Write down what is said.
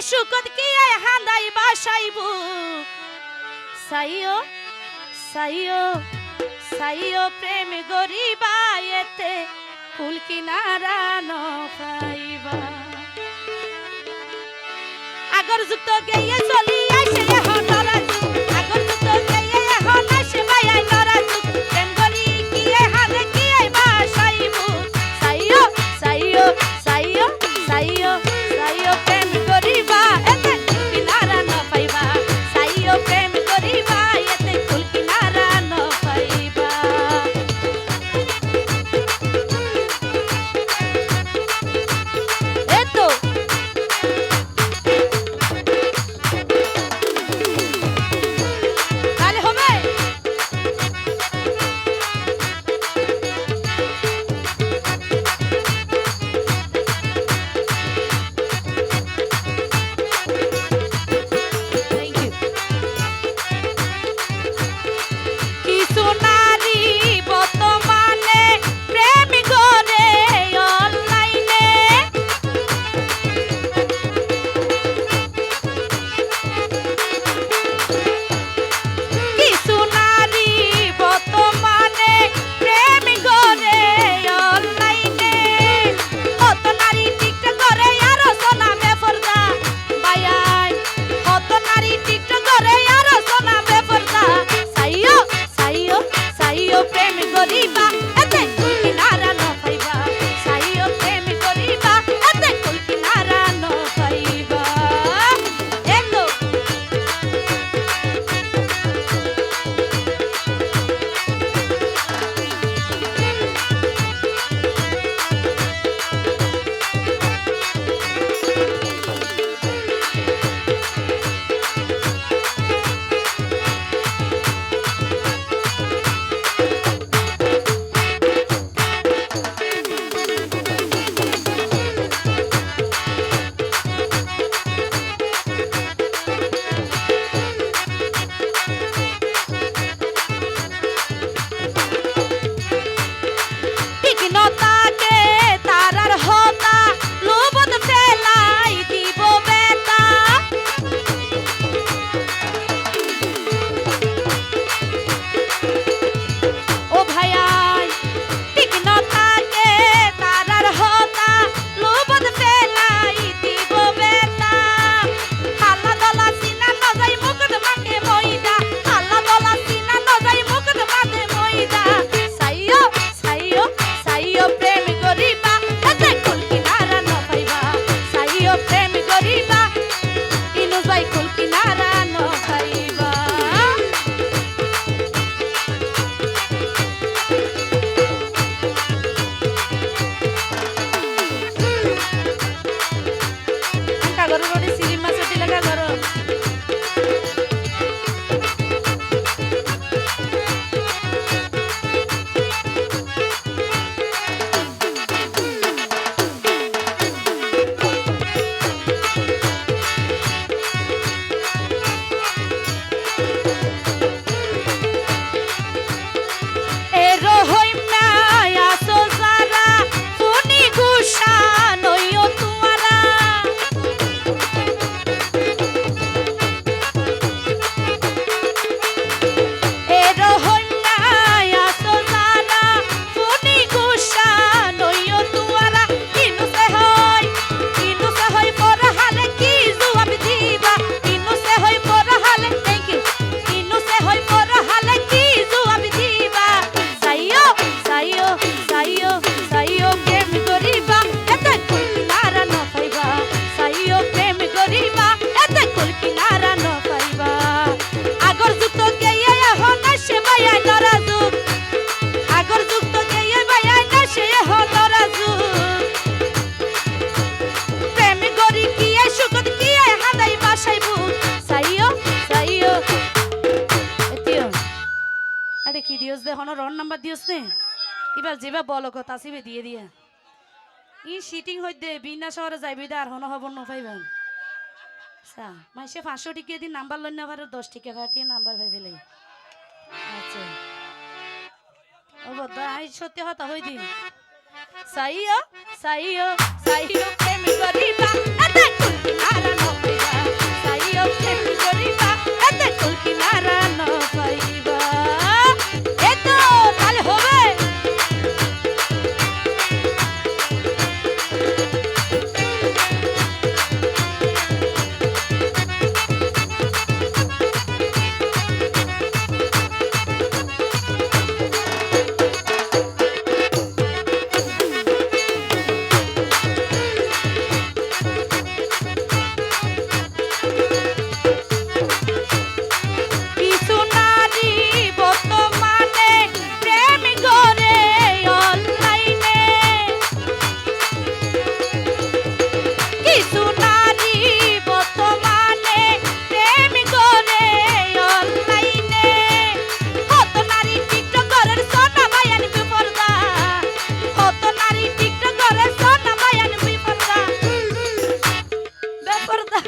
সুকত কি হাঁদাই বাসাইবু সাইও সাইও সাইও প্রেম গরিবা এতে কুল কিনারা ন পাইবা আগর যুক্ত গেয়ে চলি আইছে এখন নরা যুগ আগর যুক্ত গেয়ে এখন আইছে মায়াই নরা যুগ প্রেম গরি কি হাঁদে কি বাসাইবু সাইও সাইও সাইও সাইও সাইও প্রেম গরিবা এতে কিনারা ন পাইবা সাইও প্রেম গরিবা এতে কুল কিনারা ন পাইবা এতো তাহলে হবে থ্যাংক ইউ কিছু নারী বর্তমানে প্রেম করে অনলাইনে কিছু নারী বর্তমানে প্রেম করে অনলাইনে কত নারী টিকটক করে আর সোনা বেপরদা বায়াই কত নারী টিকটক করে আর সোনা বেপরদা সাইও সাইও সাইও প্রেম গরিবা এতে কুল কিনারা ন পাইবা সাইও প্রেম গরিবা এতে কুল কিনারা ন পাইবা এতো টিকনতাকে তারার হতা লোবত ফেলাই দিব বেতা ও ভাইয়াই টিকনতাকে তারার হতা লোবত ফেলাই দিব বেতা হাল্লা দলা সিনা নজাই মুকুট মাকে মইদা হাল্লা দলা সিনা নজাই মুকুট মাকে মইদা সাইও সাইও সাইও প্রেম গরিবা এতে কুল কিনারা ন পাইবা সাইও প্রেম গরিবা ইনু যাই কুল কিনারা ন পাইবা কাগর রোডে সিরিম মাছ দিলে কাগর এরো হইমা আসো যারা ফোনি গুসা নইও তুয়ারা এরো হইমা আসো যারা ফোনি গুসা নইও তুয়ারা কিনু সে হয় পরহালে কি জবাব দিবা কিনু সে হয় পরহালে থ্যাংক ইউ কিনু সে হয় পরহালে কি জবাব দিবা সাইও সাইও সাইও সাইও প্রেম গরিবা এতে কুল কিনারা ন পাইবা সাইও প্রেম গরিবা এতে কুল কিনারা ন পাইবা আগর যুক্ত গেয়ে এখন আসে মায়াই নরা যুগ আগর যুক্ত গেয়ে মায়াই আসে এখন নরা যুগ প্রেম গরি কি সুকত কি হাঁদাই বাসাইবু সাইও সাইও এতিও আরে কি দিওস দে হন রন নাম্বার দিওস নে এবার যেবা বলো কথা আসিবে দিয়ে দিয়া ই শিটিং হই দে বিনা শহরে যাইবি দে আর হন খবর ন পাইবেন আচ্ছা মাইসে 500 টিকা দিন নাম্বার লই না পারে 10 টিকা ভাটিয়ে নাম্বার ভাইবেলাই আচ্ছা ও বদাই সত্যি কথা হই দিন সাইও সাইও সাইও প্রেম করিবা আতা কুল কিনারা ন পর্দা